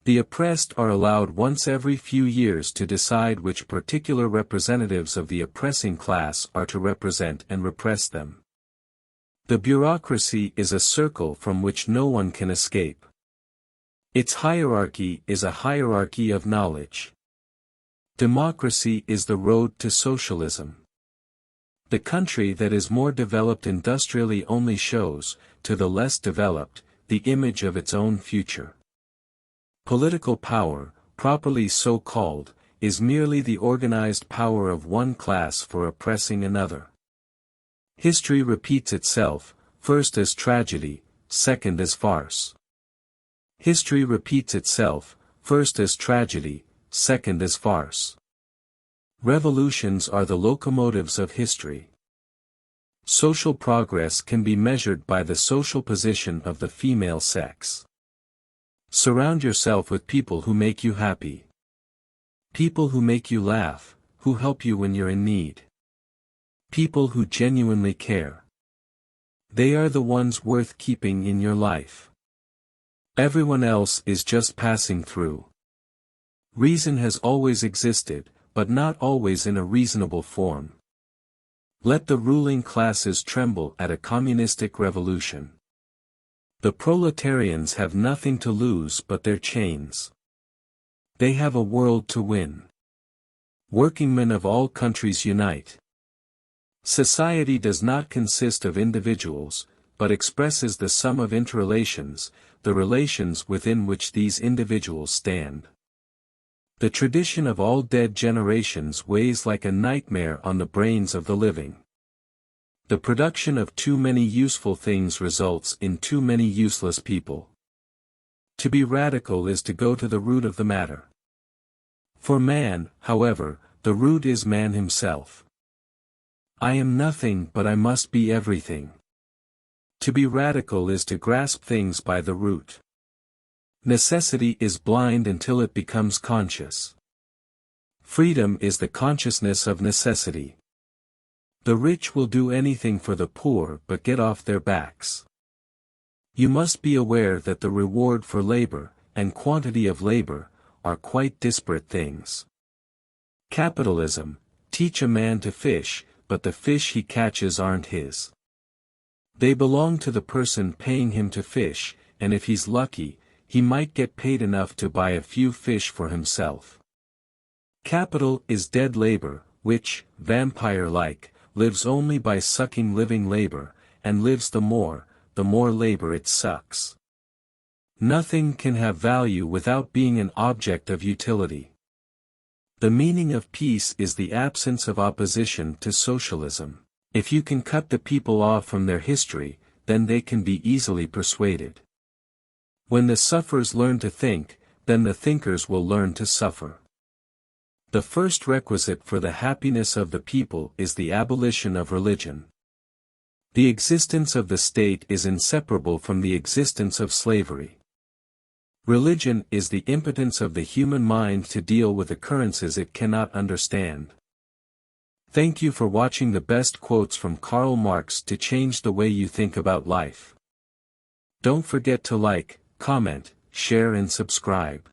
The oppressed are allowed once every few years to decide which particular representatives of the oppressing class are to represent and repress them. The bureaucracy is a circle from which no one can escape. Its hierarchy is a hierarchy of knowledge. Democracy is the road to socialism. The country that is more developed industrially only shows, to the less developed, the image of its own future. Political power, properly so called, is merely the organized power of one class for oppressing another. History repeats itself, first as tragedy, second as farce. History repeats itself, first as tragedy, second as farce. Revolutions are the locomotives of history. Social progress can be measured by the social position of the female sex. Surround yourself with people who make you happy. People who make you laugh, who help you when you're in need. People who genuinely care. They are the ones worth keeping in your life. Everyone else is just passing through. Reason has always existed, but not always in a reasonable form. Let the ruling classes tremble at a communistic revolution. The proletarians have nothing to lose but their chains. They have a world to win. Workingmen of all countries unite. Society does not consist of individuals, but expresses the sum of interrelations, the relations within which these individuals stand. The tradition of all dead generations weighs like a nightmare on the brains of the living. The production of too many useful things results in too many useless people. To be radical is to go to the root of the matter. For man, however, the root is man himself. I am nothing but I must be everything. To be radical is to grasp things by the root. Necessity is blind until it becomes conscious. Freedom is the consciousness of necessity. The rich will do anything for the poor but get off their backs. You must be aware that the reward for labor, and quantity of labor, are quite disparate things. Capitalism, teach a man to fish, but the fish he catches aren't his. They belong to the person paying him to fish, and if he's lucky, he might get paid enough to buy a few fish for himself. Capital is dead labor, which, vampire-like, lives only by sucking living labor, and lives the more labor it sucks. Nothing can have value without being an object of utility. The meaning of peace is the absence of opposition to socialism. If you can cut the people off from their history, then they can be easily persuaded. When the sufferers learn to think, then the thinkers will learn to suffer. The first requisite for the happiness of the people is the abolition of religion. The existence of the state is inseparable from the existence of slavery. Religion is the impotence of the human mind to deal with occurrences it cannot understand. Thank you for watching the best quotes from Karl Marx to change the way you think about life. Don't forget to like, comment, share and subscribe.